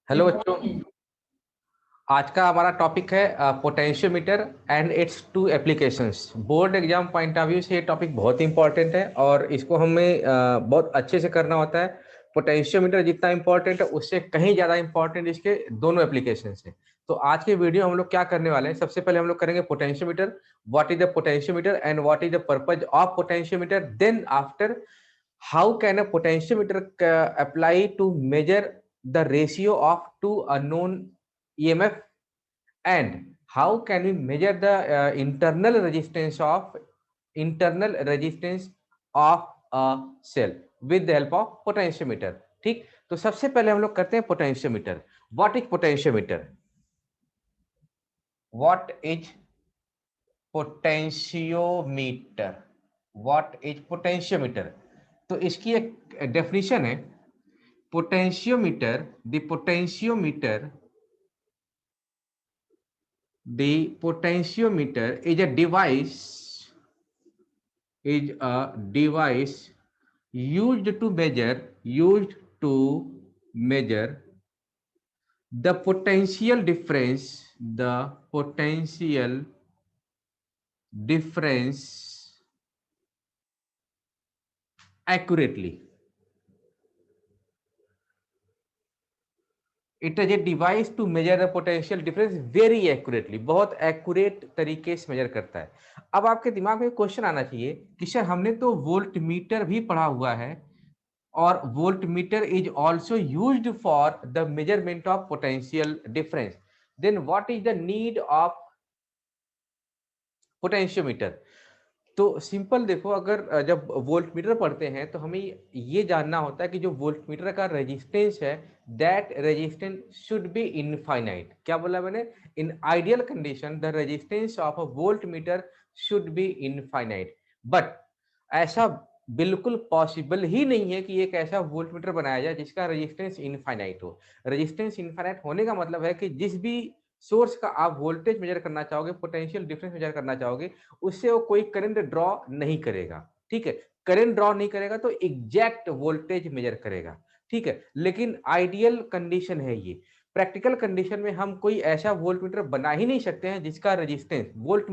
Hello बच्चों, आज का हमारा टॉपिक है potentiometer and its two applications. Board exam point of view से ये टॉपिक बहुत इंपॉर्टेंट है और इसको हमें बहुत अच्छे से करना होता है। पोटेंशियोमीटर जितना इंपॉर्टेंट है उससे कहीं ज़्यादा इंपॉर्टेंट इसके दोनों एप्लीकेशंस हैं। तो आज के वीडियो हम लोग क्या करने वाले हैं, सबसे पहले हम लोग करेंगे potentiometer, what is the potentiometer and what is the purpose of potentiometer. Then after, how can a potentiometer apply to measure the ratio of two unknown EMF, and how can we measure the internal resistance of a cell with the help of potentiometer। ठीक, तो सबसे पहले हम लोग करते हैं potentiometer. What is potentiometer? What is potentiometer? What is potentiometer? तो इसकी एक डेफिनेशन है, potentiometer the potentiometer is a device used to measure the potential difference accurately. It is a device to measure the potential difference very accurately, बहुत accurate तरीके से major करता है। अब आपके दिमाग में क्वेश्चन आना चाहिए कि सर हमने तो वोल्ट मीटर भी पढ़ा हुआ है और volt meter is also used for the measurement of potential difference, then what is the need of potentiometer? तो सिंपल देखो, अगर जब वोल्ट मीटर पढ़ते हैं तो हमें ये जानना होता है कि जो वोल्ट मीटर का रेजिस्टेंस है, that resistance should be infinite. क्या बोला मैंने? In ideal condition the resistance of a volt meter should be infinite, but ऐसा बिल्कुल पॉसिबल ही नहीं है कि एक ऐसा वोल्ट मीटर बनाया जाए जिसका रेजिस्टेंस इनफाइनाइट हो। रेजिस्टेंस इनफाइनाइट होने का मतलब है कि जिस भी सोर्स का आप वोल्टेज मेजर करना चाहोगे, पोटेंशियल डिफरेंस मेजर करना चाहोगे, उससे वो कोई करंट ड्रॉ नहीं करेगा। ठीक है, करंट ड्रॉ नहीं करेगा तो एग्जैक्ट वोल्टेज मेजर करेगा। ठीक है, लेकिन आइडियल कंडीशन है ये। प्रैक्टिकल कंडीशन में हम कोई ऐसा वोल्ट मीटर बना ही नहीं सकते हैं जिसका रेजिस्टेंस, वोल्ट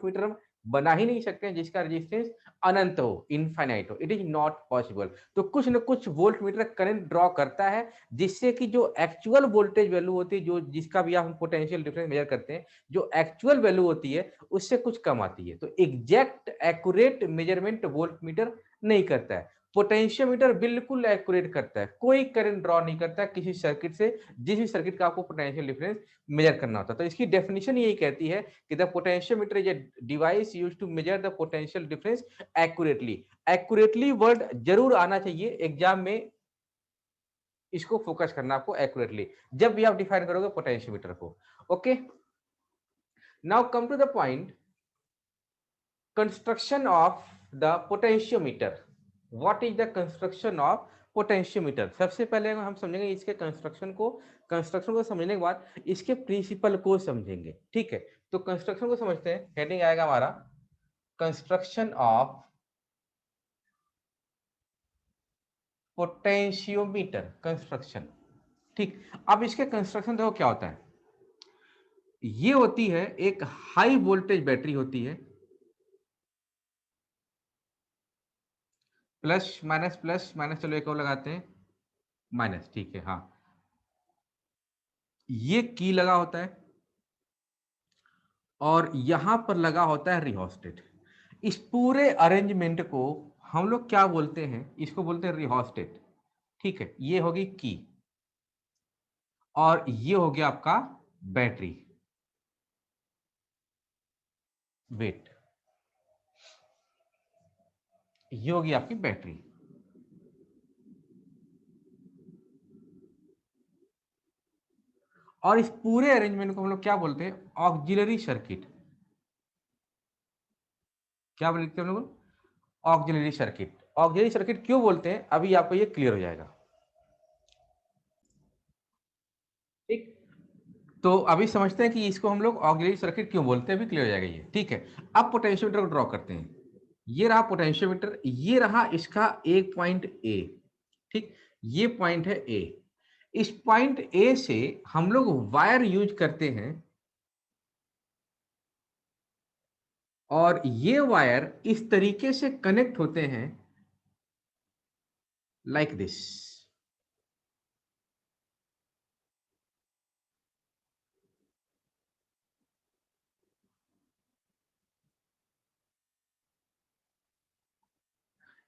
मीटर हम बना ही नहीं सकते हैं जिसका रेजिस्टेंस अनंत हो, इनफाइनाइट हो। It is not possible. तो कुछ न कुछ वोल्ट मीटर करंट ड्रॉ करता है जिससे कि जो एक्चुअल वोल्टेज वैल्यू होती है, जो जिसका भी हम पोटेंशियल डिफरेंस मेजर करते हैं, जो एक्चुअल वैल्यू होती है उससे कुछ कम आती है। तो exact accurate measurement volt meter नहीं करता है। पोटेंशियोमीटर बिल्कुल एक्यूरेट करता है, कोई करंट ड्रॉ नहीं करता है किसी सर्किट से, जिस भी सर्किट का आपको पोटेंशियल डिफरेंस मेजर करना होता है। तो इसकी डेफिनेशन यही कहती है कि the potentiometer is a device used to measure the potential difference accurately. Accurately word जरूर आना चाहिए एग्जाम में, इसको फोकस करना आपको एक्यूरेटली जब भी आप डिफाइन करोगे पोटेंशियोमीटर को। Okay, now come to the point, construction of the potentiometer. What is the construction of potentiometer? सबसे पहले हम समझेंगे इसके कंस्ट्रक्शन को समझने के बाद इसके प्रिंसिपल को समझेंगे। ठीक है, तो कंस्ट्रक्शन को समझते हैं। हेडिंग आएगा हमारा कंस्ट्रक्शन ऑफ पोटेंशियोमीटर कंस्ट्रक्शन। ठीक, अब इसके कंस्ट्रक्शन देखो क्या होता है। ये होती है एक हाई वोल्टेज बैटरी होती है, प्लस माइनस, चलो एक और लगाते हैं माइनस। ठीक है, हाँ, ये की लगा होता है और यहां पर लगा होता है रिहोस्टेट। इस पूरे अरेंजमेंट को हम लोग क्या बोलते हैं? इसको बोलते हैं रिहोस्टेट। ठीक है, ये होगी की और ये हो गया आपका बैटरी वेट, ये होगी आपकी बैटरी। और इस पूरे अरेंजमेंट को हम लोग क्या बोलते हैं? Auxiliary circuit. क्या बोलते हैं हम लोग? Auxiliary circuit. ऑक्सिलरी सर्किट क्यों बोलते हैं, अभी आपको ये क्लियर हो जाएगा। ठीक, तो अभी समझते हैं कि इसको हम लोग ऑक्सिलरी सर्किट क्यों बोलते हैं, अभी क्लियर हो जाएगा ये। ठीक है, अब पोटेंशियोमीटर को ड्रॉ करते हैं। ये रहा पोटेंशियोमीटर, ये रहा इसका एक पॉइंट ए। ठीक, ये पॉइंट है ए। इस पॉइंट ए से हम लोग वायर यूज करते हैं और ये वायर इस तरीके से कनेक्ट होते हैं लाइक दिस।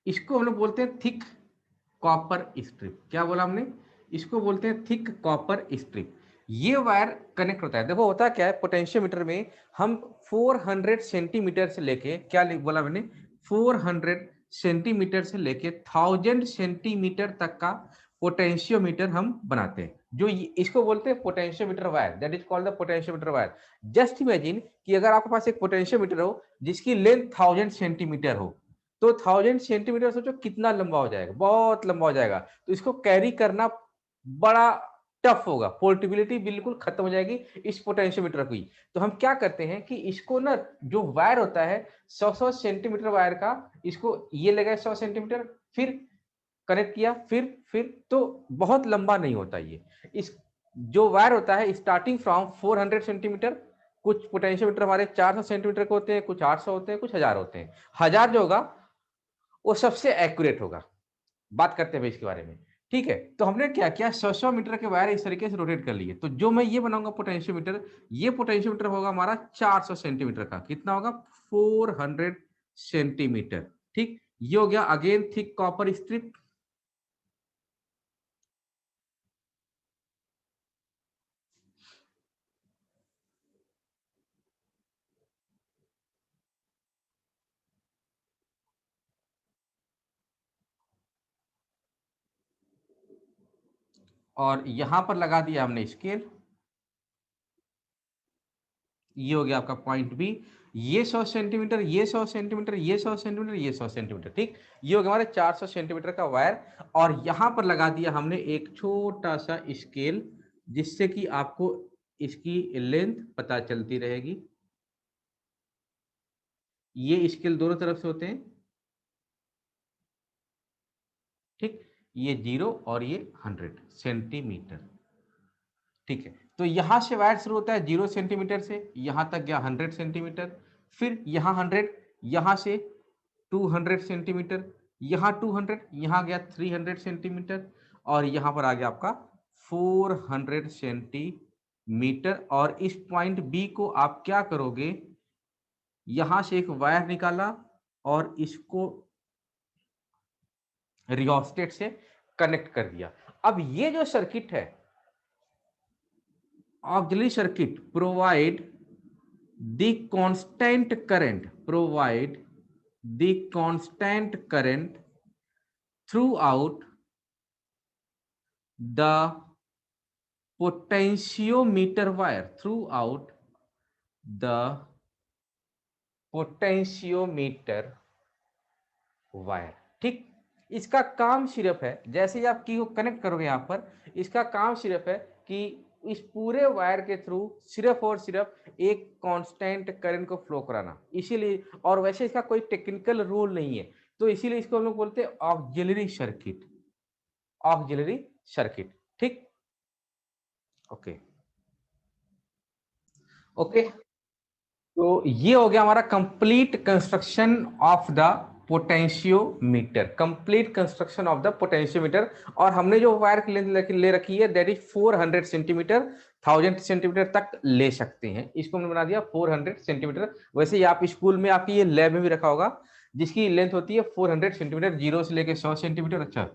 इसको हम लोग बोलते हैं थिक कॉपर स्ट्रिप। क्या बोला हमने? इसको बोलते हैं थिक कॉपर स्ट्रिप। ये वायर कनेक्ट होता है। देखो होता क्या है, पोटेंशियोमीटर में हम 400 सेंटीमीटर से लेके, क्या बोला मैंने, 400 सेंटीमीटर से लेके 1000 सेंटीमीटर तक का पोटेंशियोमीटर हम बनाते हैं। जो इसको बोलते हैं potentiometer wire, that is called the potentiometer wire. Just imagine कि अगर आपके पास एक पोटेंशियोमीटर हो जिसकी लेंथ 1000 सेंटीमीटर हो, तो 1000 सेंटीमीटर सोचो कितना लंबा हो जाएगा, बहुत लंबा हो जाएगा। तो इसको कैरी करना बड़ा टफ होगा, पोर्टेबिलिटी बिल्कुल खत्म हो जाएगी इस पोटेंशियोमीटर की। तो हम क्या करते हैं कि इसको ना, जो वायर होता है 100 सेंटीमीटर वायर का, इसको ये लगाए 100 सेंटीमीटर, फिर कनेक्ट किया, फिर तो बहुत लंबा नहीं होता ये। इस जो वायर होता है स्टार्टिंग फ्रॉम 400 सेंटीमीटर, कुछ पोटेंशियोमीटर हमारे 400 सेंटीमीटर के होते हैं, कुछ 800 होते हैं, कुछ 1000 होते हैं। 1000 जो होगा वो सबसे एक्यूरेट होगा। बात करते हैं इसके बारे में, ठीक है। तो हमने क्या किया, 100 मीटर के वायर इस तरीके से रोटेट कर लिए। तो जो मैं ये बनाऊंगा पोटेंशियोमीटर, ये पोटेंशियोमीटर होगा हमारा 400 सेंटीमीटर का। कितना होगा? 400 सेंटीमीटर। ठीक, ये हो गया अगेन थिक कॉपर स्ट्रिप। और यहां पर लगा दिया हमने स्केल। ये हो गया आपका पॉइंट बी। ये 100 सेंटीमीटर, ये 100 सेंटीमीटर, ये 100 सेंटीमीटर, ये 100 सेंटीमीटर। ठीक, ये हो गया हमारे 400 सेंटीमीटर का वायर। और यहां पर लगा दिया हमने एक छोटा सा स्केल, जिससे कि आपको इसकी लेंथ पता चलती रहेगी। ये स्केल दोनों तरफ से होते हैं। ठीक, ये 0 और ये 100 सेंटीमीटर। ठीक है, तो यहां से वायर शुरू होता है 0 सेंटीमीटर से, यहां तक गया 100 सेंटीमीटर, फिर यहां 100, यहां से 200 सेंटीमीटर, यहां 200, यहां गया 300 सेंटीमीटर, और यहां पर आ गया आपका 400 सेंटीमीटर। और इस पॉइंट बी को आप क्या करोगे, यहां से एक वायर निकाला और इसको रियोस्टेट से कनेक्ट कर दिया। अब ये जो सर्किट है, auxiliary circuit provide the constant current throughout the potentiometer wire। ठीक, इसका काम सिर्फ है, जैसे ही आप की को कनेक्ट करोगे यहां पर, इसका काम सिर्फ है कि इस पूरे वायर के थ्रू सिर्फ और सिर्फ एक कांस्टेंट करंट को फ्लो कराना। इसीलिए, और वैसे इसका कोई टेक्निकल रूल नहीं है, तो इसीलिए इसको हम लोग बोलते हैं ऑक्सिलरी सर्किट। Auxiliary circuit. ठीक, ओके ओके। तो ये हो गया हमारा complete construction of the potentiometer, complete construction of the potentiometer. और हमने जो वायर की लेंथ ले रखी है दैट इज 400 सेंटीमीटर, 1000 सेंटीमीटर तक ले सकते हैं। इसको हमने बना दिया 400 सेंटीमीटर। वैसे ही आप स्कूल में आपकी ये लैब में भी रखा होगा, जिसकी लेंथ होती है 400 सेंटीमीटर, 0 से लेके 100 सेंटीमीटर। अच्छा,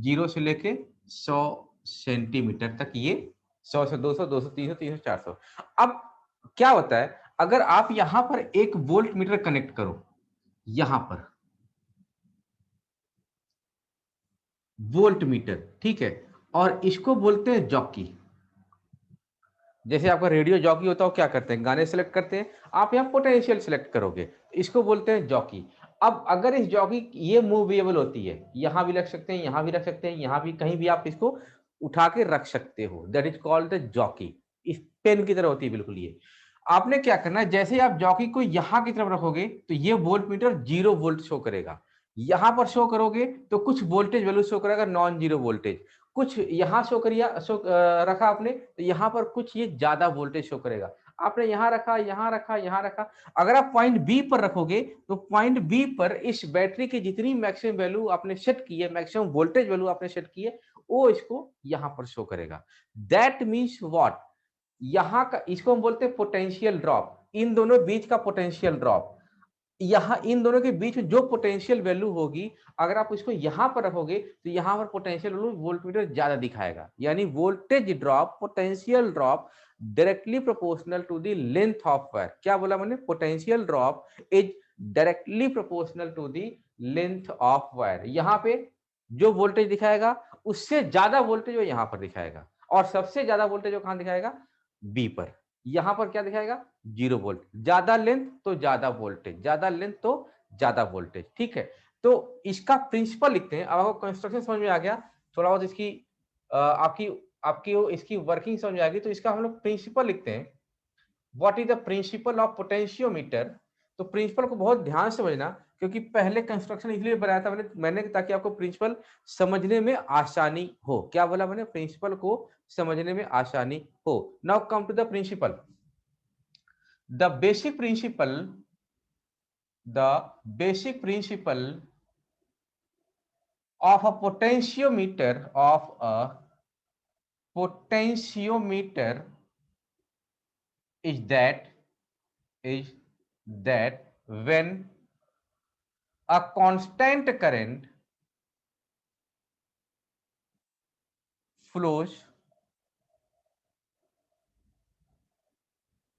0 से लेके 100 सेंटीमीटर तक, ये 100 से 200, 200, 300, 300, 400। अब क्या होता है, अगर आप यहां पर एक वोल्ट मीटर कनेक्ट करो, यहां पर वोल्ट मीटर, ठीक है, और इसको बोलते हैं जॉकी। जैसे आपका रेडियो जॉकी होता हो, क्या करते हैं, गाने सेलेक्ट करते हैं, आप यहाँ पोटेंशियल सेलेक्ट करोगे, इसको बोलते हैं जॉकी। अब अगर इस जॉकी, ये मूवेबल होती है, यहां भी रख सकते हैं, यहां भी रख सकते हैं, यहां भी, कहीं भी आप इसको उठा के रख सकते हो, that is called the jockey. इस पेन की तरह होती है बिल्कुल ये। आपने क्या करना है, जैसे ही आप जॉकी को यहां की तरफ रखोगे तो ये वोल्ट मीटर 0 वोल्ट शो करेगा। यहां पर शो करोगे तो कुछ वोल्टेज वैल्यू शो करेगा, नॉन जीरो वोल्टेज। कुछ यहाँ शो करिया शो रखा आपने, तो यहाँ पर कुछ ये ज़्यादा वोल्टेज शो करेगा। आपने यहाँ रखा, यहाँ रखा, यहाँ रखा। अगर आप पॉइंट बी पर रखोगे, तो पॉइंट बी पर इस बैटरी की जितनी मैक्सिमम वैल्यू आपने सेट की है, मैक्सिमम वोल्टेज वैल्यू आपने सेट की है, वो इसको यहाँ पर शो करेगा। That means what? यहाँ का इसको हम बोलते हैं पोटेंशियल ड्रॉप। इन दोनों बीच का पोटेंशियल ड्रॉप। यहाँ इन दोनों के बीच में जो पोटेंशियल वैल्यू होगी, अगर आप इसको यहाँ पर रखोगे, तो यहाँ पर पोटेंशियल वैल्यू वोल्टमीटर ज्यादा दिखाएगा। यानी voltage drop, potential drop directly proportional to the length of wire. क्या बोला मैंने? Potential drop is directly proportional to the length of wire. यहाँ पे जो वोल्टेज दिखाएगा, उससे ज्यादा वोल्टेज वो यहाँ पर दिखाएगा, और सबसे ज्यादा वोल्टेज वो कहाँ दिखाएगा? बी पर। यहाँ पर क्या दिखाएगा? 0 वोल्ट। ज्यादा लेंथ तो ज्यादा वोल्टेज, ज्यादा लेंथ तो ज्यादा वोल्टेज। ठीक है, तो इसका प्रिंसिपल लिखते हैं। अब आपको कंस्ट्रक्शन समझ में आ गया, थोड़ा बहुत इसकी आपकी आपकी इसकी वर्किंग समझ में आ गई, तो इसका हम लोग प्रिंसिपल लिखते हैं। What is the principle of potentiometer? तो प्रिंसिपल को बहुत ध्यान से समझना, क्योंकि पहले कंस्ट्रक्शन इसलिए बनाया था मैंने ताकि आपको प्रिंसिपल समझने में आसानी हो। क्या बोला मैंने? प्रिंसिपल को समझने में आसानी हो। Now come to the principle. The basic principle, the basic principle of a potentiometer is that when a constant current flows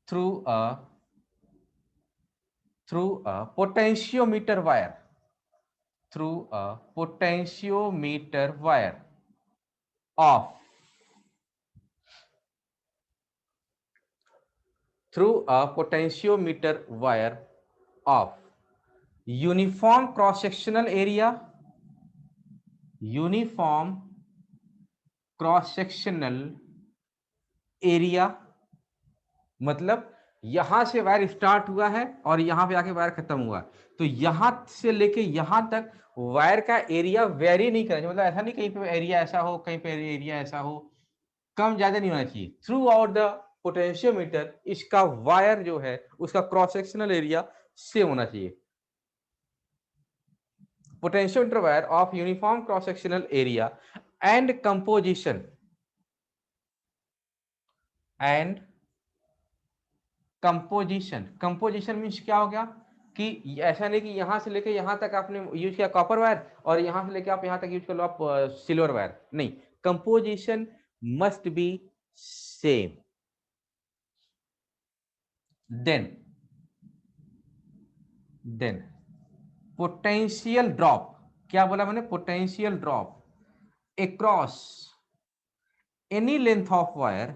through a potentiometer wire, through a potentiometer wire of through a potentiometer wire of uniform cross sectional area, uniform cross sectional area, मतलब यहां से wire start हुआ है और यहां पे आके wire खत्म हुआ, तो यहां से लेके यहां तक वायर का एरिया वेरी नहीं करना चाहिए। मतलब ऐसा नहीं कहीं पे एरिया ऐसा हो, कहीं पे एरिया ऐसा हो, कम ज्यादा नहीं होना चाहिए। थ्रू आउट द पोटेंशियोमीटर इसका वायर जो है उसका क्रॉस सेक्शनल एरिया सेम होना चाहिए। Potentiometer wire of uniform cross sectional area and composition, and composition. Composition means क्या हो गया कि ऐसा नहीं कि यहां से लेके यहां तक आपने यूज किया कॉपर वायर और यहां से लेके आप यहां तक यूज कर लो आप सिल्वर वायर। नहीं, composition must be same. Then potential drop, क्या बोला मैंने? Potential drop across any length of wire,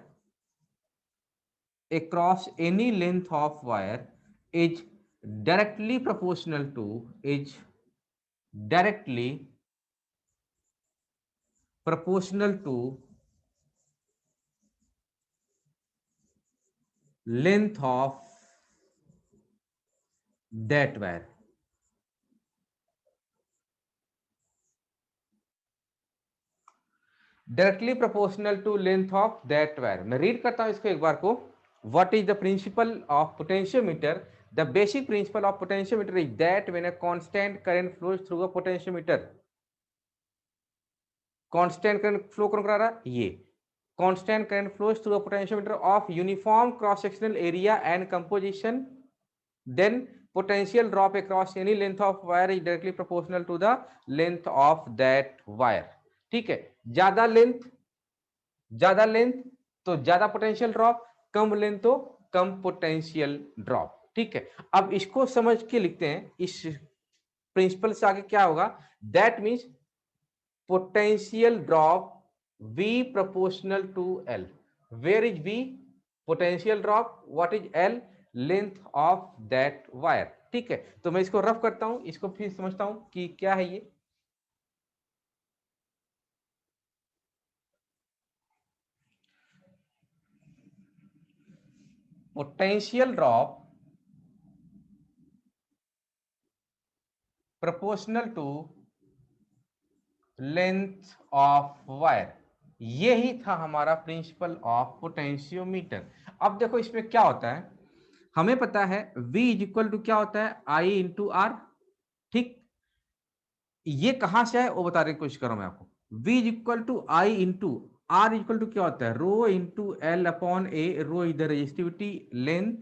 across any length of wire is directly proportional to, is directly proportional to length of that wire। Directly proportional to length of that wire. मैं read करता हूं इसको एक बार को। What is the principle of potentiometer? The basic principle of potentiometer is that when a constant current flows through a potentiometer, constant current flow कौन करा रहा है? ये constant current flows through a potentiometer of uniform cross sectional area and composition, then potential drop across any length of wire is directly proportional to the length of that wire। ठीक है, ज्यादा length तो ज्यादा potential drop, कम length तो कम potential drop. ठीक है, अब इसको समझ के लिखते हैं। इस प्रिंसिपल से आगे क्या होगा? That means potential drop V proportional to L। where is V? potential drop। what is L? length of that wire। ठीक है, तो मैं इसको रफ करता हूं, इसको फिर समझता हूं कि क्या है ये। Potential drop proportional to length of wire। ये ही था हमारा प्रिंसिपल ऑफ पोटेंशियोमीटर। अब देखो इसमें क्या होता है, हमें पता है V इज इक्वल टू क्या होता है, I इंटू आर। ठीक, ये कहां से आए वो बताने की कोशिश कर रहा हूं मैं आपको। V is equal to I into R equal to क्या होता है, rho into L upon A. Rho is the resistivity length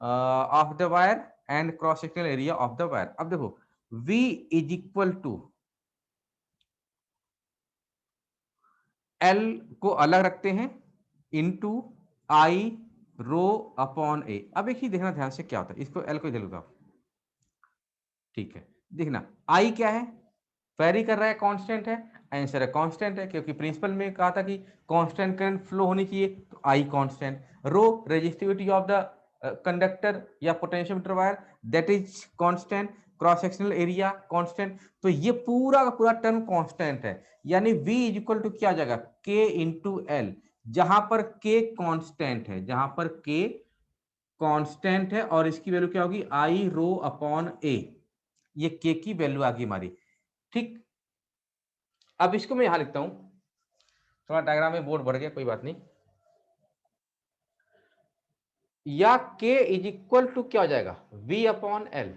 of the wire and cross sectional area of the wire. अब देखो V is equal to L को अलग रखते हैं into आई rho upon ए। अब एक ही देखना ध्यान से क्या होता है, इसको एल को इधर लगाओ। ठीक है, देखना आई क्या है, वेरी कर रहा है, कांस्टेंट है। आंसर है कांस्टेंट है, क्योंकि प्रिंसिपल में कहा था कि कांस्टेंट करंट फ्लो होनी चाहिए, तो I constant. Rho resistivity of the conductor या potentiometer wire, that is constant. Cross sectional area constant. तो ये पूरा का पूरा टर्म कांस्टेंट है, यानी V इज इक्वल टू क्या आ जाएगा, K इंटू एल। जहां पर K कांस्टेंट है, जहां पर K कांस्टेंट है, और इसकी वैल्यू क्या होगी, आई रो अपॉन ए। ये K की वैल्यू आ गई हमारी। ठीक, अब इसको मैं यहां लिखता हूं, थोड़ा डायग्राम में बोर्ड बढ़ गया, कोई बात नहीं। या K इज इक्वल टू क्या हो जाएगा, V upon L.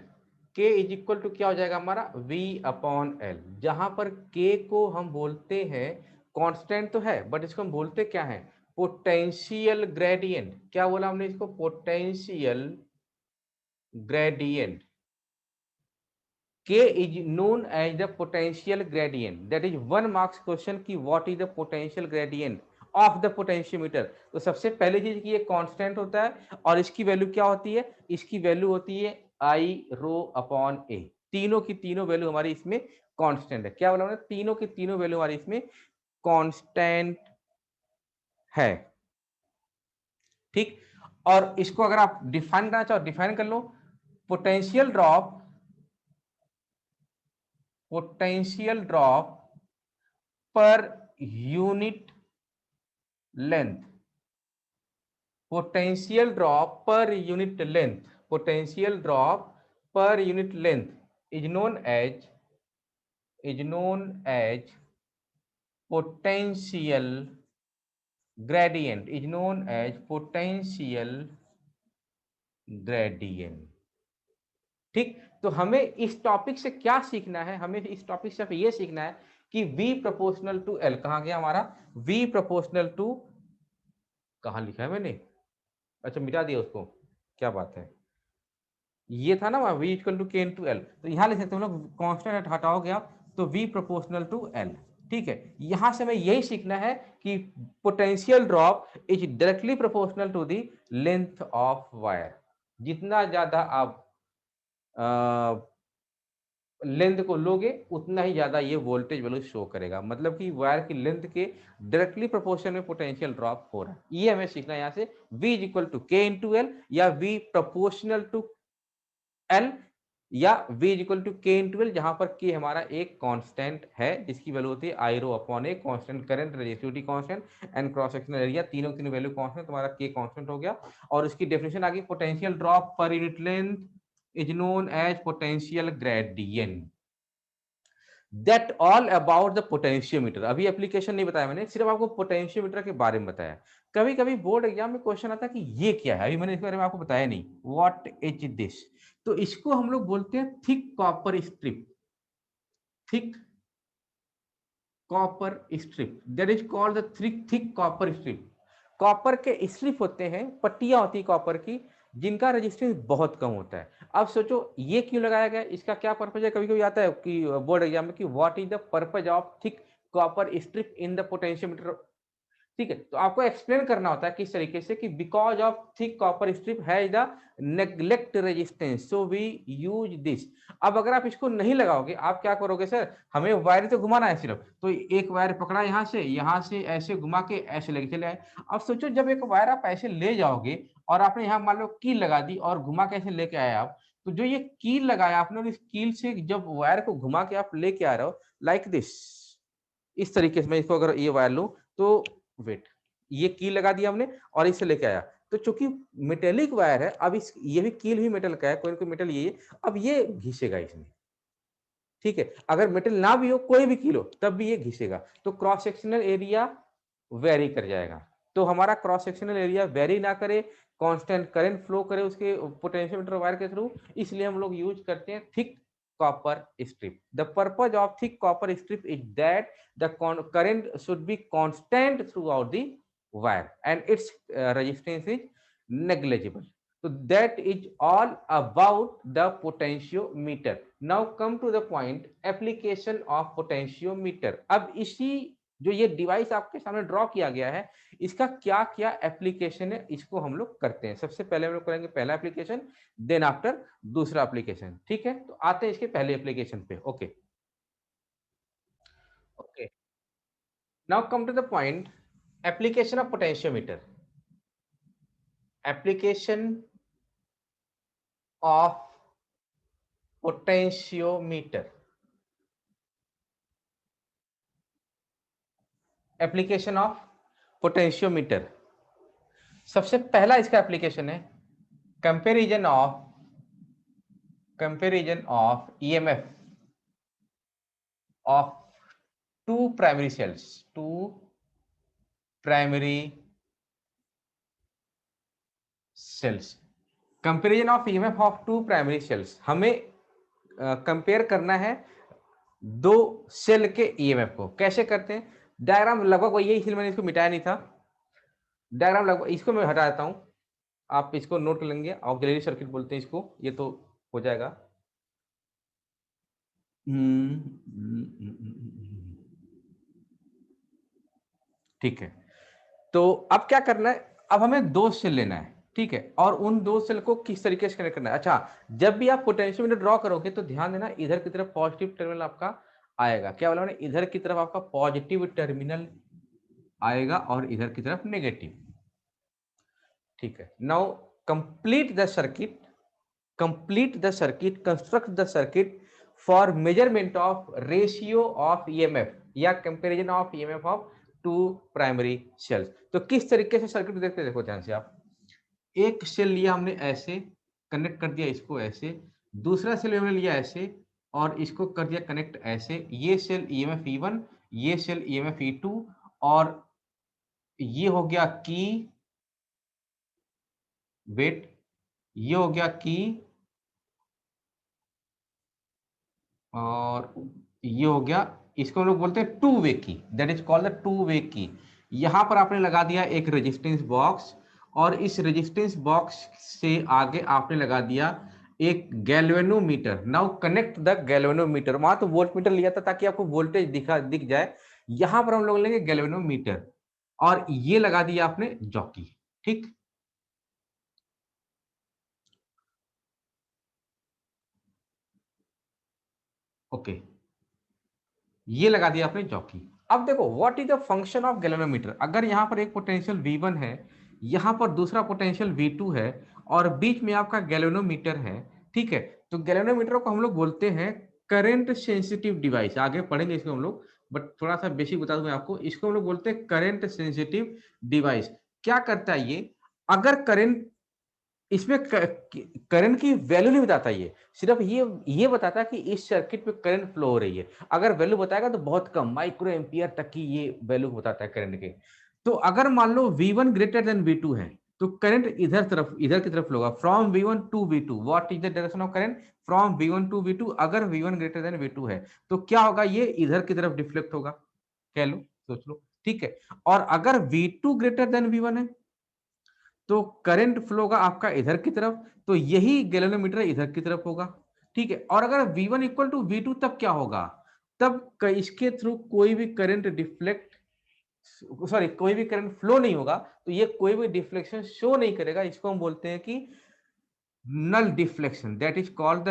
K is equal to क्या हो जाएगा हमारा, V अपॉन एल। जहां पर K को हम बोलते हैं, कांस्टेंट तो है बट इसको हम बोलते क्या है, पोटेंशियल ग्रेडियंट। क्या बोला हमने इसको, potential gradient. K is known as the potential gradient. That is 1 marks question की what is the potential gradient of the potentiometer। तो सबसे पहले चीज की ये कांस्टेंट होता है, और इसकी वैल्यू क्या होती है, इसकी वैल्यू होती है आई रो अपॉन ए। तीनों की तीनों वैल्यू हमारी इसमें कांस्टेंट है। क्या बोला हमने, तीनों की तीनों वैल्यू हमारी इसमें कांस्टेंट है। ठीक, और इसको अगर आप डिफाइन करना चाहो डिफाइन कर लो। Potential drop, potential drop per unit length, potential drop per unit length, potential drop per unit length is known as potential gradient, is known as potential gradient. ठीक, तो हमें इस टॉपिक से क्या सीखना है, हमें इस टॉपिक से ये सीखना है कि V प्रोपोर्शनल टू L कहां गया हमारा, V प्रोपोर्शनल टू, कहां लिखा है मैंने, अच्छा मिटा दिया उसको, क्या बात है, ये था ना V equal to K into L. तो यहाँ लिख सकते हम लोग, कॉन्स्टेंट हटाओगे आप तो V प्रोपोर्शनल टू एल। ठीक है, यहां से हमें यही सीखना है कि potential drop is directly proportional to the length of wire. जितना ज्यादा आप लेंथ को लोगे उतना ही ज्यादा ये वोल्टेज वैल्यू शो करेगा, मतलब कि वायर की लेंथ के डायरेक्टली प्रोपोर्शन में पोटेंशियल ड्रॉप हो रहा है। ये हमें सीखना है यहाँ से, V is equal to K into L, या V प्रोपोर्शनल टू एल, या V is equal to K into L, जहां पर K हमारा एक कांस्टेंट है जिसकी वैल्यू होती है I rho upon A. Constant current, resistivity constant and cross sectional area, तीनों तीनों वैल्यू कांस्टेंट, तुम्हारा K कांस्टेंट हो गया। और इसकी डेफिनेशन आ गई, potential drop per unit length is known as potential gradient. That all about the potentiometer. अभी एप्लीकेशन नहीं बताया मैंने, सिर्फ आपको पोटेंशियोमीटर के बारे में बताया। कभी कभी बोर्ड एग्जाम में क्वेश्चन आता है कि ये क्या है, अभी मैंने इसके बारे में आपको बताया नहीं, व्हाट इज दिस। तो इसको हम लोग बोलते हैं thick copper strip, thick copper strip, that is called the thick copper strip. Copper के स्ट्रिप होते हैं, पट्टियां होती है कॉपर की, जिनका रेजिस्टेंस बहुत कम होता है। अब सोचो ये क्यों लगाया गया, इसका क्या पर्पज है, कभी कभी आता है कि बोर्ड एग्जाम में कि what is the purpose of thick copper strip in the potentiometer. ठीक है, तो आपको एक्सप्लेन करना होता है किस तरीके से, कि because of thick copper strip has the neglect resistance so we use this. अब अगर आप इसको नहीं लगाओगे, आप क्या करोगे सर, हमें वायर तो घुमाना है सिर्फ, तो एक वायर पकड़ा यहाँ से ऐसे घुमा के ऐसे लेके चले आए। अब सोचो जब एक वायर आप ऐसे ले जाओगे और आपने यहाँ मान लो कील लगा दी और घुमा के ऐसे लेके आए आप, तो जो ये कील लगाया आपने और इस कील से जब वायर को घुमा के आप लेके आ रहे हो लाइक दिस, इस तरीके से मैं इसको अगर ये वायर लूं तो वेट, ये कील लगा दिया हमने और इससे लेके आया, तो चूंकि मेटेलिक वायर है, अब इस ये भी कील भी मेटल का है, कोई ना कोई मेटल ये है, अब ये घिसेगा इसमें। ठीक है, अगर मेटल ना भी हो, कोई भी कील हो, तब भी ये घिसेगा। तो क्रॉस सेक्शनल एरिया वेरी कर जाएगा। तो हमारा क्रॉस सेक्शनल एरिया वेरी ना करे, कांस्टेंट करंट फ्लो करे उसके पोटेंशियोमीटर वायर के थ्रू, इसलिए हम लोग यूज करते हैं thick copper strip. The purpose of thick copper strip is that the current should be constant throughout the wire and its resistance is negligible. So that is all about the potentiometer. Now come to the point application of potentiometer. अब इसी जो ये device आपके सामने draw किया गया है, इसका क्या क्या एप्लीकेशन है, इसको हम लोग करते हैं। सबसे पहले हम लोग करेंगे पहला एप्लीकेशन, देन आफ्टर दूसरा एप्लीकेशन। ठीक है, तो आते हैं इसके पहले एप्लीकेशन पे। Okay okay, now come to the point, application of potentiometer. Application of potentiometer, application of potentiometer. सबसे पहला इसका एप्लीकेशन है comparison of EMF of two primary cells, comparison of EMF of two primary cells. हमें compare करना है दो cell के EMF को। कैसे करते हैं? डायग्राम लगभग वही है, इसलिए मैंने इसको मिटाया नहीं था। डायग्राम लगभग, इसको मैं हटा देता हूं, आप इसको नोट कर लेंगे। ऑक्सिलरी सर्किट बोलते हैं इसको, ये तो हो जाएगा। ठीक है, तो अब क्या करना है, अब हमें दो सेल लेना है। ठीक है, और उन दो सेल को किस तरीके से कनेक्ट करना है। अच्छा, जब भी आप पोटेंशियोमीटर ड्रॉ करोगे तो ध्यान देना, इधर की तरफ पॉजिटिव टर्मिनल आपका आएगा। क्या बोला मैंने? इधर की तरफ आपका पॉजिटिव टर्मिनल आएगा और इधर की तरफ नेगेटिव। ठीक है, now complete the circuit, construct the circuit for measurement of ratio of EMF या comparison of EMF of two primary cells. तो किस तरीके से सर्किट देखते हैं, देखो ध्यान से आप। एक सेल लिया हमने ऐसे, कनेक्ट कर दिया इसको ऐसे, दूसरा सेल हमने लिया ऐसे और इसको कर दिया कनेक्ट ऐसे। ये सेल ईएमएफ E1, ये सेल ईएमएफ E2, और ये हो गया की वेट, ये हो गया की, और ये हो गया, इसको हम लोग बोलते हैं टू वे की, that is called the two way की। यहां पर आपने लगा दिया एक रेजिस्टेंस बॉक्स, और इस रेजिस्टेंस बॉक्स से आगे आपने लगा दिया एक galvanometer. Now connect the galvanometer. वहां तो वोल्टमीटर लिया था ताकि आपको वोल्टेज दिख जाए, यहां पर हम लोग लेंगे गैल्वेनोमीटर, और ये लगा दिया आपने जॉकी। ठीक, ओके, ये लगा दिया आपने जॉकी। अब देखो what is the function of galvanometer. अगर यहाँ पर एक पोटेंशियल V1 है, यहाँ पर दूसरा पोटेंशियल V2 है, और बीच में आपका गैल्वेनोमीटर है। ठीक है, तो गैल्वेनोमीटर को हम लोग बोलते हैं करंट सेंसिटिव डिवाइस। आगे पढ़ेंगे इसको हम लोग, बट थोड़ा सा बेसिक बता दूं मैं आपको। इसको हम लोग बोलते हैं करंट सेंसिटिव डिवाइस। क्या करता है ये? अगर करंट, इसमें करंट की वैल्यू नहीं बताता, ये सिर्फ ये बताता है कि इस सर्किट में करंट फ्लो हो रही है। अगर वैल्यू बताएगा तो बहुत कम, माइक्रो एम्पियर तक की ये वैल्यू बताता है करंट के। तो अगर मान लो V1 ग्रेटर देन V2 है, तो करंट इधर की तरफ फ्लो होगा, from V1 to V2। What is the direction of current? From V1 to V2। अगर V1 ग्रेटर देन V2 है तो क्या होगा, ये इधर की तरफ डिफ्लेक्ट होगा। कह लो, सोच लो। ठीक है, और अगर V2 ग्रेटर देन V1 है तो करंट फ्लो होगा आपका इधर की तरफ, तो यही गैल्वेनोमीटर इधर की तरफ होगा। ठीक है, और अगर V1 इक्वल टू V2 तब क्या होगा? तब इसके थ्रू कोई भी करंट डिफ्लेक्ट, सॉरी कोई भी करंट फ्लो नहीं होगा, तो ये कोई भी डिफ्लेक्शन शो नहीं करेगा। इसको हम बोलते हैं कि null deflection, that is called the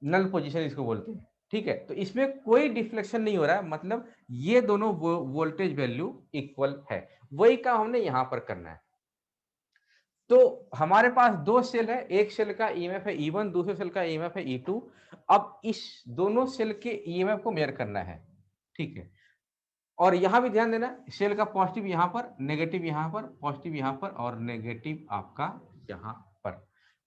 null position इसको बोलते हैं। ठीक है, तो इसमें कोई डिफ्लेक्शन नहीं हो रहा है, मतलब ये दोनों वोल्टेज वैल्यू इक्वल है। वही काम हमने यहां पर करना है। तो हमारे पास दो सेल है, एक सेल का ईएमएफ है E1, दूसरे सेल का ईएमएफ है E2। अब इस दोनों सेल के ईएमएफ को मेजर करना है। ठीक है, और यहां भी ध्यान देना, सेल का पॉजिटिव यहां पर, नेगेटिव यहां पर, पॉजिटिव यहां पर और नेगेटिव आपका यहां पर।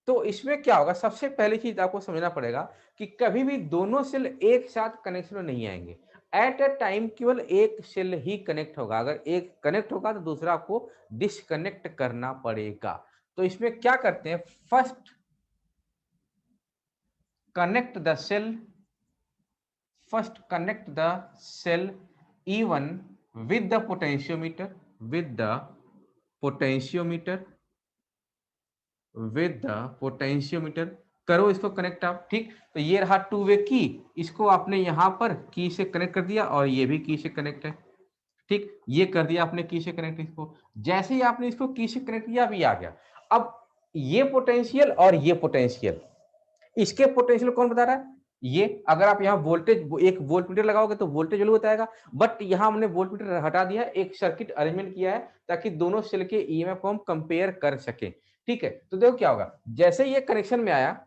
तो इसमें क्या होगा, सबसे पहली चीज आपको समझना पड़ेगा कि कभी भी दोनों सेल एक साथ कनेक्शन में नहीं आएंगे। एट अ टाइम केवल एक सेल ही कनेक्ट होगा, अगर एक कनेक्ट होगा तो दूसरा आपको डिसकनेक्ट करना पड़ेगा। तो इसमें क्या करते हैं, first connect the cell first connect the cell E1 with the potentiometer with the potentiometer with the potentiometer करो इसको कनेक्ट आप, ठीक। तो ये रहा टू वे की, इसको आपने यहां पर की से कनेक्ट कर दिया और ये भी की से कनेक्ट है, ठीक। ये कर दिया आपने की से कनेक्ट, इसको जैसे ही आपने इसको की से कनेक्ट किया अभी आ गया। अब ये पोटेंशियल और ये पोटेंशियल, इसके पोटेंशियल कौन बता रहा है, ये। अगर आप यहाँ वोल्टेज एक वोल्ट मीटर लगाओगे तो वोल्टेज जरूर बताएगा, बट यहाँ हमने वोल्ट मीटर हटा दिया, एक सर्किट अरेंजमेंट किया है ताकि दोनों सेल के ईएमएफ को हम कंपेयर कर सके, ठीक है। तो देखो क्या होगा, जैसे ये कनेक्शन में आया,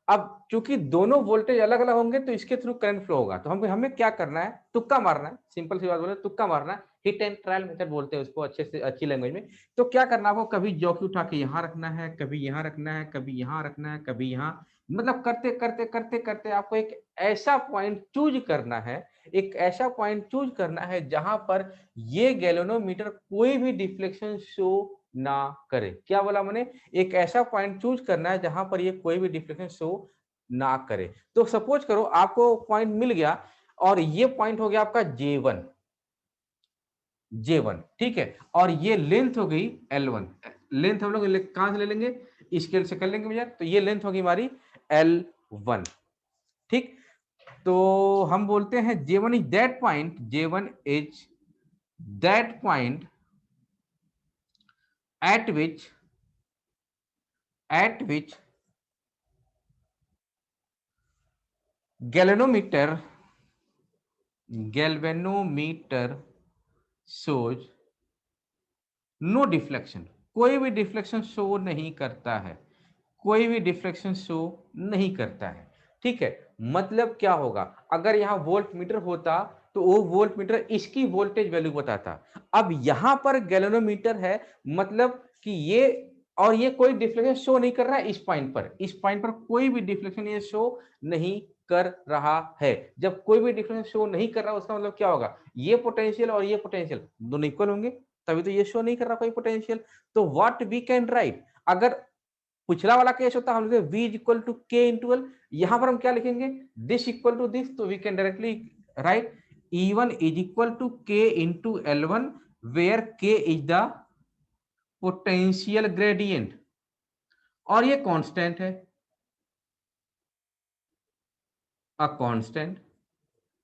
अब चूंकि दोनों वोल्टेज अलग अलग होंगे तो इसके थ्रू करंट फ्लो होगा, तो हमें क्या करना है, तुक्का मारना है, सिंपल सी बात बोले तुक्का मारना है, हिट एंड ट्रायल मेथड बोलते हैं उसको अच्छे से अच्छी लैंग्वेज में। तो क्या करना है आपको, कभी जॉकी उठा के यहाँ रखना है, कभी यहाँ रखना है, कभी यहाँ रखना है, कभी यहाँ, मतलब करते करते करते करते आपको एक ऐसा पॉइंट चूज करना है, एक ऐसा पॉइंट चूज करना है जहां पर ये गैल्वेनोमीटर कोई भी डिफ्लेक्शन शो ना करे। क्या बोला मैंने, एक ऐसा पॉइंट चूज करना है जहां पर ये कोई भी डिफ्लेक्शन शो ना करे। तो सपोज करो आपको पॉइंट मिल गया और ये पॉइंट हो गया आपका J1, J1, ठीक है, और ये लेंथ हो गई L1। लेंथ हम लोग कहां से ले लेंगे, स्केल से कर लेंगे भैया, तो ये लेंथ होगी हमारी L1, ठीक। तो हम बोलते हैं J1 is that point, J1 is that point at which galvanometer shows no deflection, कोई भी डिफ्लेक्शन शो नहीं करता है, कोई भी डिफ्लेक्शन शो नहीं करता है, ठीक है। मतलब क्या होगा, अगर यहाँ वोल्ट मीटर होता तो वो वोल्ट मीटर इसकी वोल्टेज वैल्यू बताता, अब यहां पर गैल्वेनोमीटर है, मतलब कि ये और ये कोई डिफ्लेक्शन शो नहीं कर रहा है, इस पॉइंट पर कोई भी डिफ्लेक्शन ये शो नहीं कर रहा है। जब कोई भी डिफ्लेक्शन शो नहीं कर रहा उसका मतलब क्या होगा, ये पोटेंशियल और ये पोटेंशियल दोनों इक्वल होंगे, तभी तो ये शो नहीं कर रहा कोई पोटेंशियल। तो व्हाट वी कैन राइट, अगर पिछला वाला केस होता हम v is equal to K into L, यहां पर हम क्या लिखेंगे, दिस इक्वल टू दिस, तो we can directly write E1 is equal to K into L1 where K is the potential gradient और ये कांस्टेंट है, अ कांस्टेंट,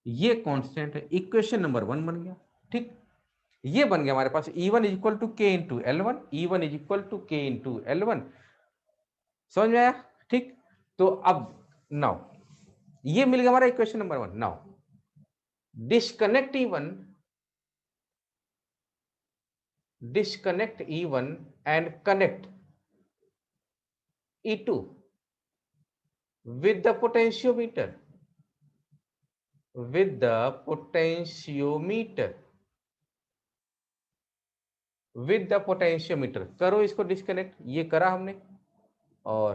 ये कांस्टेंट है, इक्वेशन नंबर 1 बन गया, ठीक। ये बन गया हमारे पास E1 is equal to K into L1, E1 is equal to K into L1, समझ में आया, ठीक। तो अब नाउ ये मिल गया हमारा equation number 1। Now disconnect E1 and connect E2 with the potentiometer, with the potentiometer, with the potentiometer, करो इसको डिस्कनेक्ट, ये करा हमने और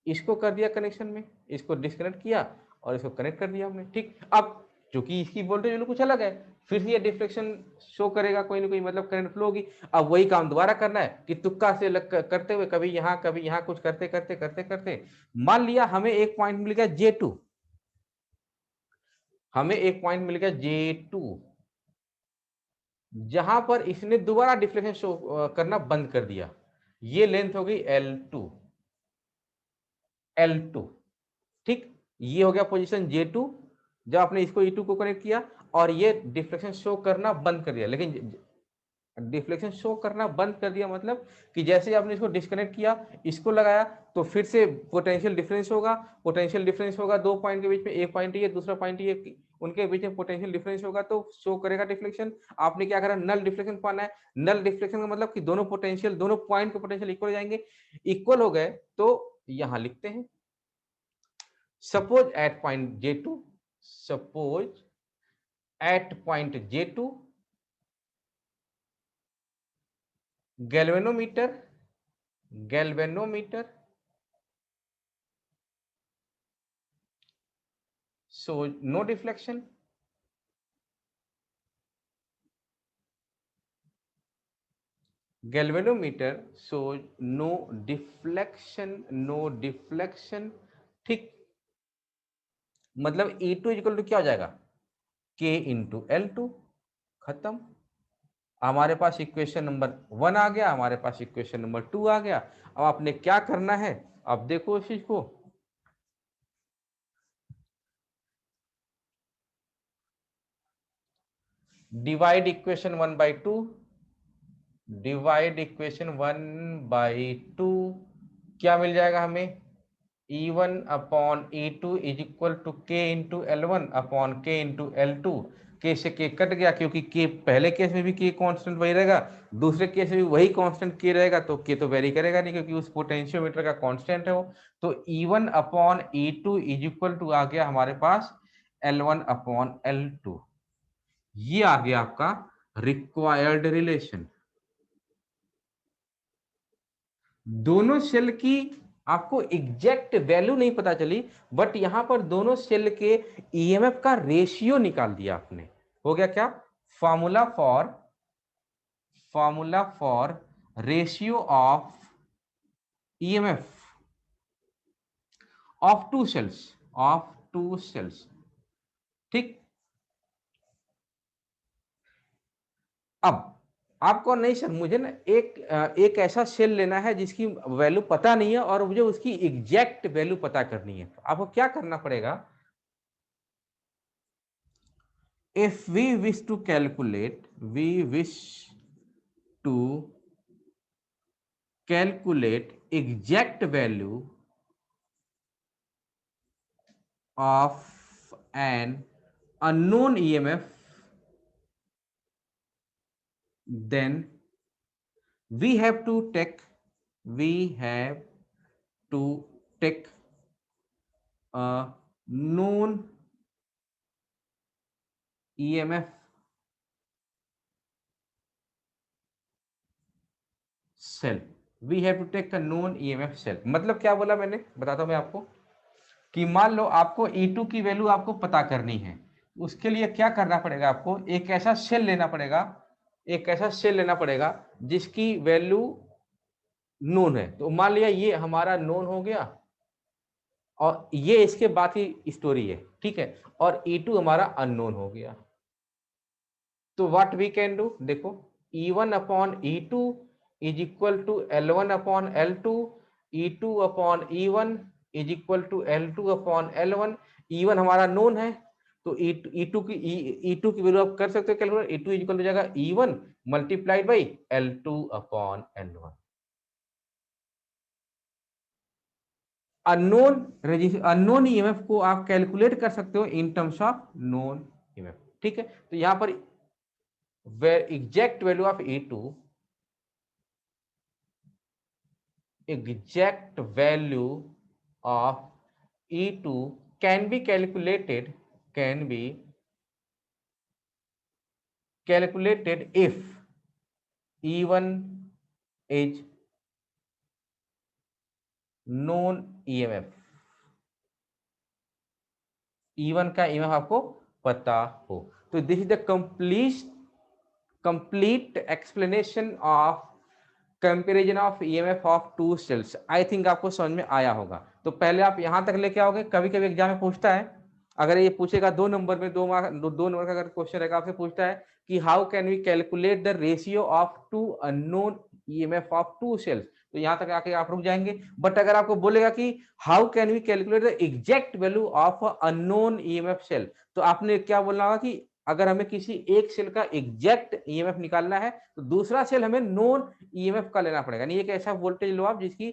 इसको कर दिया कनेक्शन में, इसको डिस्कनेक्ट किया और इसको कनेक्ट कर दिया हमने, ठीक। अब चूंकि इसकी वोल्टेज कुछ अलग है, फिर से ये डिफ्लेक्शन शो करेगा कोई ना कोई, मतलब करंट फ्लो होगी। अब वही काम दोबारा करना है कि तुक्का से करते हुए कभी यहाँ कुछ करते करते करते करते मान लिया हमें एक पॉइंट मिल गया J2, हमें एक पॉइंट मिल गया J2 जहां पर इसने दोबारा डिफ्लेक्शन शो करना बंद कर दिया, ये लेंथ हो गई L2, ठीक। ये हो गया पोजीशन J2 जब आपने इसको E2 को कनेक्ट किया और ये डिफ्लेक्शन शो करना बंद कर दिया, लेकिन डिफ्लेक्शन शो करना बंद कर दिया मतलब कि जैसे आपने इसको डिस्कनेक्ट किया, इसको लगाया तो फिर से पोटेंशियल डिफरेंस होगा, पोटेंशियल डिफरेंस होगा दो पॉइंट के बीच में, एक पॉइंट ये दूसरा पॉइंट ये, उनके बीच में पोटेंशियल डिफरेंस होगा तो शो करेगा डिफ्लेक्शन। आपने क्या करा, नल डिफ्लेक्शन पाना है, नल डिफ्लेक्शन का मतलब कि दोनों पोटेंशियल, दोनों पॉइंट के पोटेंशियल इक्वल हो जाएंगे, इक्वल हो गए तो यहां लिखते हैं suppose at point J2, suppose at point J2 galvanometer shows no deflection galvanometer shows no deflection, ठीक। मतलब E2 इक्वल टू क्या हो जाएगा, K इंटू L2, खत्म। हमारे पास इक्वेशन नंबर 1 आ गया, हमारे पास इक्वेशन नंबर 2 आ गया। अब आपने क्या करना है, अब देखो इस चीज को, divide equation 1 by 2, divide equation 1 by 2, क्या मिल जाएगा हमें, E1 upon E2 is equal to K into L1 upon K into L2। K से K कट गया, क्योंकि K पहले केस में भी K कांस्टेंट वही रहेगा, दूसरे केस में भी वही कांस्टेंट K रहेगा, तो K तो वेरी करेगा नहीं, क्योंकि उस पोटेंशियोमीटर का कांस्टेंट है वो। तो E1 upon E2 is equal to आ गया हमारे पास L1 अपॉन L2। ये आ गया आपका रिक्वायर्ड रिलेशन। दोनों सेल की आपको एग्जैक्ट वैल्यू नहीं पता चली, बट यहां पर दोनों सेल के ईएमएफ का रेशियो निकाल दिया आपने। हो गया क्या, formula for ratio of EMF of two cells, ठीक। अब आपको नहीं सर, मुझे ना एक ऐसा सेल लेना है जिसकी वैल्यू पता नहीं है और मुझे उसकी एग्जैक्ट वैल्यू पता करनी है। तो आपको क्या करना पड़ेगा, if we wish to calculate, to calculate exact value of an unknown EMF, then we have to take a known EMF cell, we have to take a known EMF cell। मतलब क्या बोला मैंने, बताता हूं मैं आपको, कि मान लो आपको E2 की वैल्यू आपको पता करनी है, उसके लिए क्या करना पड़ेगा, आपको एक ऐसा सेल लेना पड़ेगा, एक ऐसा सेल लेना पड़ेगा जिसकी वैल्यू नोन है। तो मान लिया ये हमारा नोन हो गया, और ये इसके बाद की स्टोरी है, ठीक है, और E2 हमारा अननोन हो गया। तो व्हाट वी कैन डू, देखो, E1 upon E2 is equal to L1 upon L2, E2 upon E1 is equal to L2 upon L1। E1 हमारा नोन है, तो E2 की वैल्यू आप कर सकते हो कैलकुलेट। E2 इज इक्वल हो जाएगा E1 multiplied by L2 upon L1। Unknown EMF को आप कैलकुलेट कर सकते हो in terms of known EMF, ठीक है। तो यहां पर exact value of E2, exact value of E2 can be calculated, if E1 is known EMF, E1 का EMF आपको पता हो। तो this is the complete explanation of comparison of EMF of two cells. I think आपको समझ में आया होगा। तो पहले आप यहां तक लेके आओगे, कभी कभी एग्जाम में पूछता है, अगर ये पूछेगा 2 नंबर में, 2 नंबर का अगर क्वेश्चन रहेगा, आपसे पूछता है कि how can we calculate the ratio of two unknown EMF of two cells, तो यहां तक आके आप रुक जाएंगे। बट अगर आपको बोलेगा कि how can we calculate the exact value of unknown EMF cell, तो आपने क्या बोलना होगा कि अगर हमें किसी एक सेल का एग्जैक्ट ईएमएफ निकालना है, तो दूसरा सेल हमें नोन ईएमएफ का लेना पड़ेगा। नहीं, एक ऐसा वोल्टेज लो आप जिसकी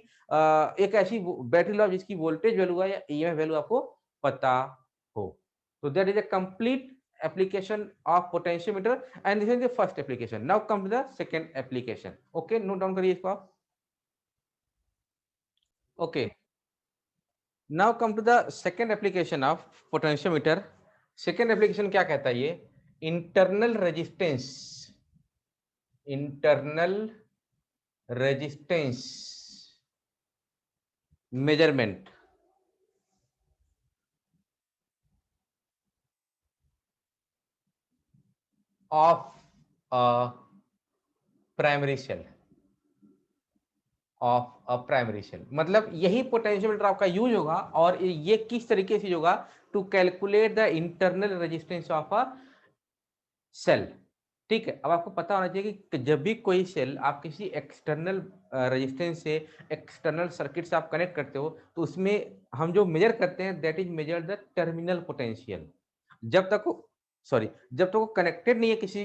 एक ऐसी बैटरी लो जिसकी वोल्टेज वैल्यू या ईएमएफ वैल्यू आपको पता हो। तो that is a complete application of potentiometer, and this is the first application. Now come to the second application. Okay, note down करिए इसको आप। Okay, now come to the second application of potentiometer. second application क्या कहता है ये, internal resistance, internal resistance measurement of a primary cell। Of a primary cell, मतलब यही potentiometer आपका यूज होगा और ये किस तरीके से होगा, to calculate the internal resistance of a cell. ठीक है, अब आपको पता होना चाहिए कि जब भी कोई सेल आप किसी एक्सटर्नल रेजिस्टेंस से, एक्सटर्नल सर्किट से आप कनेक्ट करते हो, तो उसमें हम जो मेजर करते हैं that is measure the terminal potential. जब तक वो सॉरी जब तक वो कनेक्टेड नहीं है किसी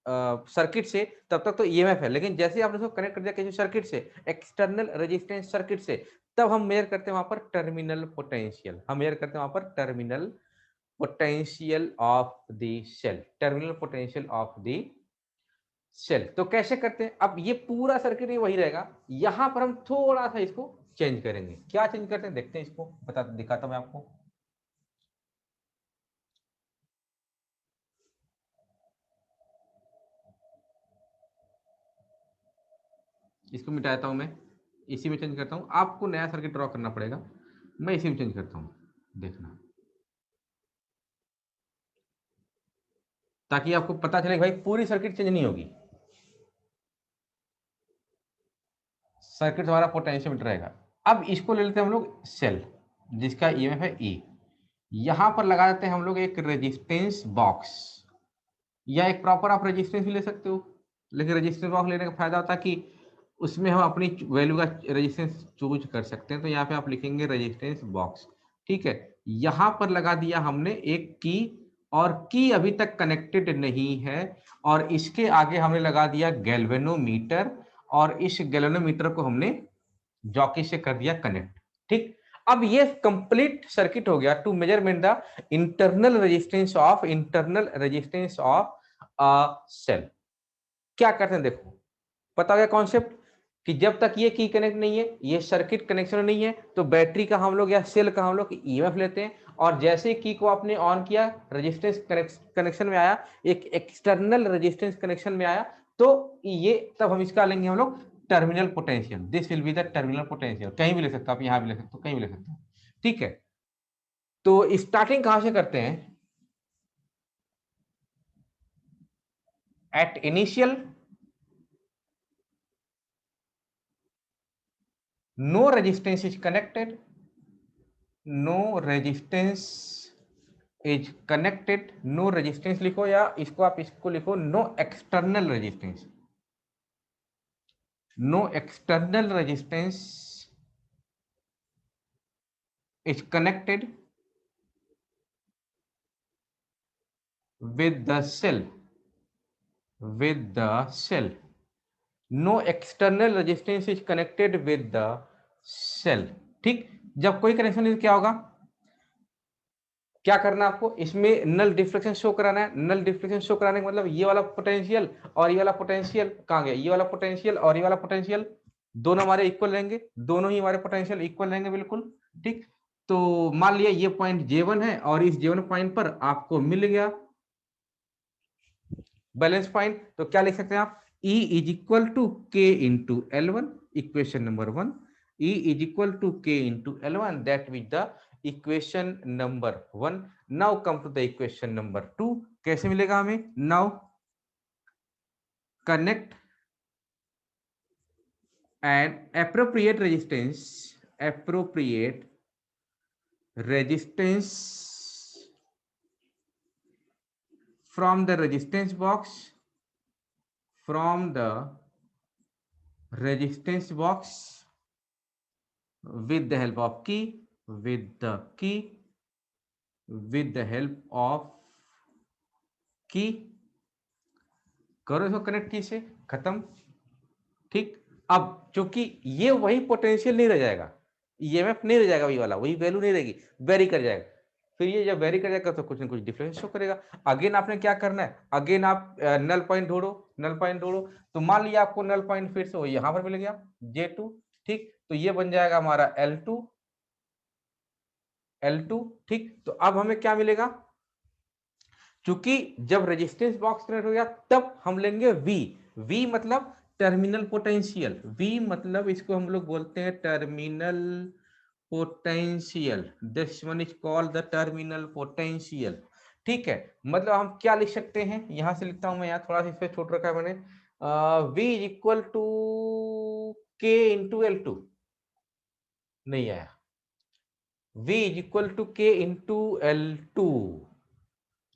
सर्किट से, तब तक तो ईएमएफ है, लेकिन जैसे ही आपने उसको कनेक्ट कर दिया किसी सर्किट से, एक्सटर्नल रेजिस्टेंस सर्किट से, तब हम मेजर करते हैं वहां पर टर्मिनल पोटेंशियल। हम मेजर करते हैं वहां पर terminal potential of the cell, terminal potential of the cell. तो कैसे करते हैं, अब ये पूरा सर्किट ही वही रहेगा, यहां पर हम थोड़ा सा इसको चेंज करेंगे। क्या चेंज करते हैं देखते हैं, इसको बता दिखाता मैं आपको। इसको मिटा देता हूं मैं, इसी में चेंज करता हूं, आपको नया सर्किट ड्रॉ करना पड़ेगा, मैं इसी में चेंज करता हूं, देखना, ताकि आपको पता चले कि भाई पूरी सर्किट चेंज नहीं होगी। सर्किट हमारा पोटेंशियोमीटर रहेगा। अब इसको ले लेते हैं हम लोग सेल, जिसका ईएमएफ है ई। यहां पर लगा देते हैं हम लोग एक रेजिस्टेंस बॉक्स, या एक प्रॉपर आप रेजिस्टेंस भी ले सकते हो, लेकिन रेजिस्टेंस बॉक्स लेने का फायदा होता है कि उसमें हम अपनी वैल्यू का रेजिस्टेंस चूज कर सकते हैं। तो यहाँ पे आप लिखेंगे रेजिस्टेंस बॉक्स। ठीक है, यहां पर लगा दिया हमने एक की, और की अभी तक कनेक्टेड नहीं है, और इसके आगे हमने लगा दिया गैल्वेनोमीटर, और इस गैल्वेनोमीटर को हमने जॉकी से कर दिया कनेक्ट। ठीक, अब ये कंप्लीट सर्किट हो गया to measurement the internal resistance of a cell. क्या करते हैं देखो, पता गया कॉन्सेप्ट, कि जब तक ये की कनेक्ट नहीं है, ये सर्किट कनेक्शन नहीं है, तो बैटरी का हम लोग या सेल का हम लोग ईएमएफ लेते हैं, और जैसे ही की को आपने ऑन किया, रेजिस्टेंस कनेक्शन में आया, एक एक्सटर्नल रेजिस्टेंस कनेक्शन में आया, तो ये तब हम इसका लेंगे हम लोग terminal potential. This will be the terminal potential. कहीं भी ले सकते हो आप, यहां भी ले सकते हो, कहीं भी ले सकते हो। ठीक है, तो स्टार्टिंग कहां से करते हैं, at initial no resistance is connected, no resistance is connected, no resistance लिखो, या इसको आप इसको लिखो no external resistance, no external resistance is connected with the cell, with the cell, no external resistance is connected with the cell। ठीक, जब कोई connection नहीं, क्या होगा, क्या करना है आपको, इसमें नल डिफ्लेक्शन शो कराना है। नल डिफ्लेक्शन शो कराने का मतलब ये वाला पोटेंशियल और ये वाला पोटेंशियल कहां गया, ये वाला पोटेंशियल और ये वाला पोटेंशियल दोनों हमारे इक्वल रहेंगे, दोनों ही हमारे पोटेंशियल इक्वल रहेंगे बिल्कुल। ठीक, तो मान लिया ये पॉइंट J1 है, और इस J1 पॉइंट पर आपको मिल गया बैलेंस पॉइंट, तो क्या लिख सकते हैं आप, E is equal to K into L1, equation number 1। E is equal to K into L1, that which the equation number 1। Now come to the equation number 2। कैसे मिलेगा हमें, now connect an appropriate resistance from the resistance box, from the resistance box with the help of key, with the key, with the help of की, करो इसको connect की से, खत्म। ठीक, अब चूंकि ये वही पोटेंशियल नहीं रह जाएगा, ईएमएफ नहीं रह जाएगा, वही वाला, वही वैल्यू नहीं रहेगी, वेरी कर जाएगा। फिर ये जब वेरी कर जाएगा तो कुछ ना कुछ डिफरेंस शो करेगा। अगेन आपने क्या करना है, अगेन आप नल पॉइंट ढूंढो, नल पॉइंट ढूंढो। तो मान लिया आपको नल पॉइंट फिर से वो यहां पर मिल गया J2। ठीक, तो ये बन जाएगा हमारा L2, L2। ठीक, तो अब हमें क्या मिलेगा, चूंकि जब रेजिस्टेंस बॉक्स कनेक्ट हो गया तब हम लेंगे V। V मतलब टर्मिनल पोटेंशियल, V मतलब इसको हम लोग बोलते हैं terminal potential. This one is called the terminal potential. ठीक है, मतलब हम क्या लिख सकते हैं, यहां से लिखता हूं मैं, यहाँ थोड़ा सा इसमें छोड़ रखा है मैंने, V is equal to K into L2, नहीं आया। V is equal to K into L2,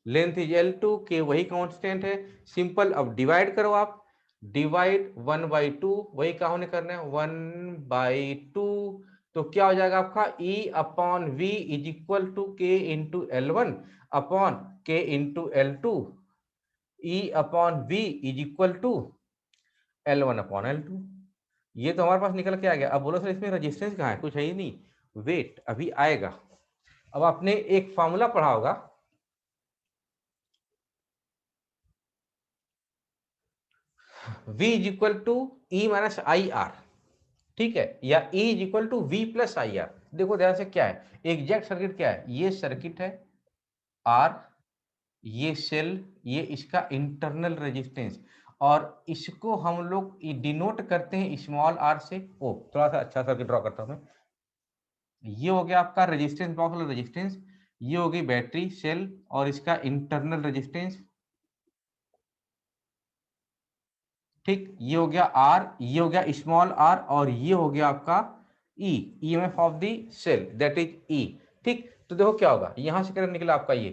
length is L2, K वही कांस्टेंट है। सिंपल, अब डिवाइड करो आप, डिवाइड 1/2, वही क्या होने करना है 1/2, तो क्या हो जाएगा आपका E upon V is equal to K into L1 upon K into L2, E upon V is equal to L1 upon L2। ये तो हमारे पास निकल के आ गया। अब बोलो सर इसमें रेजिस्टेंस कहाँ है, कुछ है ही नहीं, वेट अभी आएगा। अब आपने एक फॉर्मूला पढ़ा होगा, V is equal to E minus I R, ठीक है, या E is equal to V plus I R. देखो ध्यान से क्या है, एग्जैक्ट सर्किट क्या है, ये सर्किट है R, ये सेल, ये इसका इंटरनल रेजिस्टेंस, और इसको हम लोग डिनोट करते हैं स्मॉल r से। ओ थोड़ा सा अच्छा सर्किट ड्रॉ करता हूं मैं। ये हो गया आपका रेजिस्टेंस, बॉक्स वाला रेजिस्टेंस, ये हो गई बैटरी सेल और इसका इंटरनल रेजिस्टेंस, ठीक, ये हो गया R, ये हो गया स्मॉल r, और ये हो गया आपका E, EMF of the cell that is E, ठीक। तो देखो क्या होगा, यहां से करंट निकला आपका ये,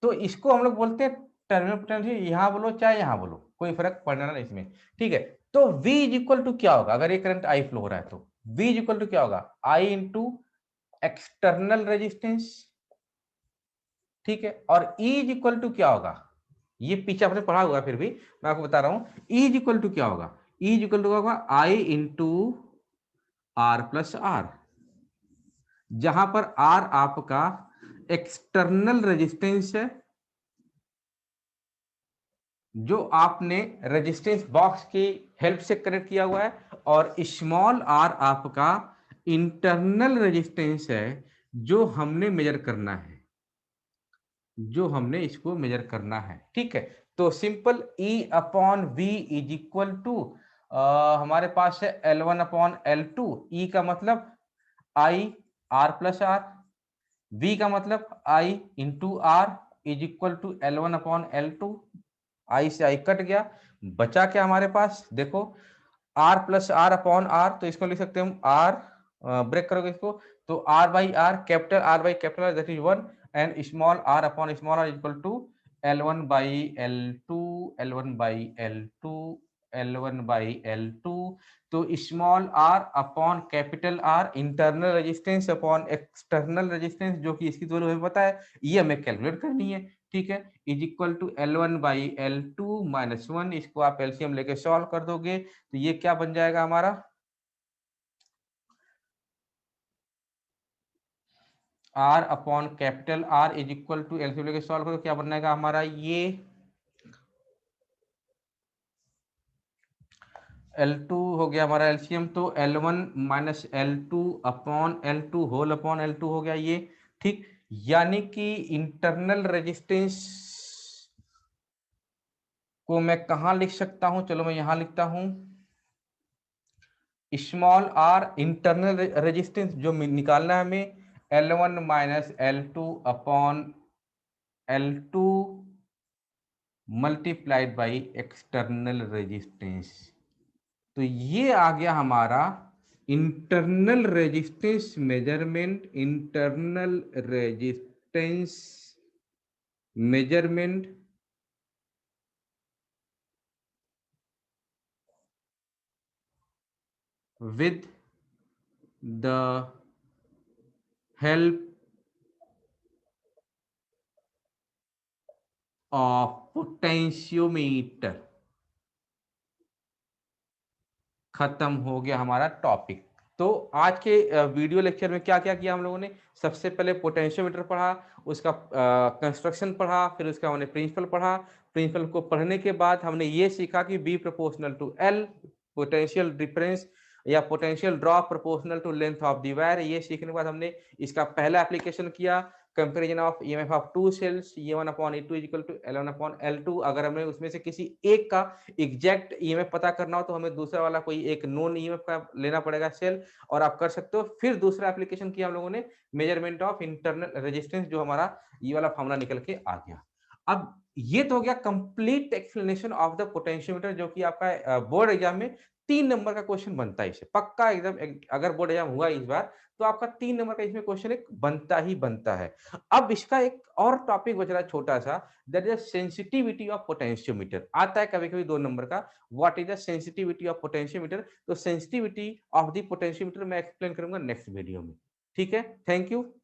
तो इसको हम लोग बोलते हैं टर्मिनल पोटेंशियल, यहां बोलो चाहे यहां बोलो, कोई फर्क पड़ना नहीं इसमें, ठीक है। तो V इज इक्वल टू क्या होगा, अगर ये करंट I फ्लो हो रहा है तो V इज इक्वल टू क्या होगा, I इंटू एक्सटर्नल रेजिस्टेंस, ठीक है, और E इज इक्वल टू क्या होगा, ये पीछे आपने पढ़ा हुआ, फिर भी मैं आपको बता रहा हूं, E इज इक्वल टू क्या होगा, E इज इक्वल टू होगा I into R plus R, जहां पर R आपका एक्सटर्नल रेजिस्टेंस है, जो आपने रेजिस्टेंस बॉक्स की हेल्प से कनेक्ट किया हुआ है, और स्मॉल r आपका इंटरनल रेजिस्टेंस है, जो हमने मेजर करना है, जो हमने इसको मेजर करना है, ठीक है। तो simple E upon V is equal to हमारे पास है L1 अपॉन L2, E का मतलब I R plus R, V का मतलब I into R is equal to L1 upon L2, I से I कट गया, बचा क्या हमारे पास, देखो R plus R upon R, तो इसको लिख सकते हैं हम R, ब्रेक करोगे इसको तो R by R, capital R by capital R that is 1, and small r upon small r equal to L1 by L2, L1 by L2, L1 by L2। तो small r upon capital R, internal resistance upon external resistance, जो कि इसकी value हमें पता है, ये हमें calculate करनी है, ठीक है, is equal to L1 by L2 minus 1, इसको आप एलसीएम लेके सॉल्व कर दोगे तो ये क्या बन जाएगा हमारा, R upon capital R is equal to LCM लेके सॉल्व करो, क्या बनेगा हमारा ये L2 हो गया हमारा एलसीएम, तो L1 minus L2 upon L2 whole upon L2 हो गया ये, ठीक। यानी कि इंटरनल रेजिस्टेंस को मैं कहां लिख सकता हूं, चलो मैं यहां लिखता हूं, स्मॉल r इंटरनल रेजिस्टेंस जो निकालना है हमें, L1 minus L2 upon L2 multiplied by external resistance. तो ये आ गया हमारा internal resistance measurement, internal resistance measurement with the help of potentiometer. खत्म हो गया हमारा टॉपिक। तो आज के वीडियो लेक्चर में क्या क्या किया हम लोगों ने, सबसे पहले पोटेंशियोमीटर पढ़ा, उसका कंस्ट्रक्शन पढ़ा, फिर उसका हमने प्रिंसिपल पढ़ा। प्रिंसिपल को पढ़ने के बाद हमने ये सीखा कि V proportional to L, potential difference या potential drop proportional to length of the wire. ये सीखने के बाद हमने इसका पहला एप्लीकेशन किया, comparison of EMF of two cells, E1 upon E2 is equal to L1 upon L2। अगर हमें उसमें से किसी एक का एग्जैक्ट ईएमएफ पता करना हो तो हमें दूसरा वाला कोई एक नॉन ईएमएफ का लेना पड़ेगा सेल, और आप कर सकते हो। फिर दूसरा एप्लीकेशन किया हम लोगों ने, मेजरमेंट ऑफ इंटरनल रेजिस्टेंस, जो हमारा ये वाला फॉर्मूला निकल के आ गया। अब ये तो हो गया complete explanation of the potentiometer, जो कि आपका बोर्ड एग्जाम में 3 नंबर का क्वेश्चन बनता है इससे, पक्का एकदम अगर बोर्ड एग्जाम हुआ इस बार, तो आपका 3 नंबर का इसमें क्वेश्चन एक बनता ही बनता है। अब इसका एक और टॉपिक बच रहा है छोटा-सा, that is sensitivity of potentiometer. आता है कभी-कभी 2 नंबर का, what is the sensitivity of potentiometer? तो सेंसिटिविटी ऑफ द पोटेंशियोमीटर मैं एक्सप्लेन करूँगा नेक्स्ट वीडियो में। ठीक है? Thank you.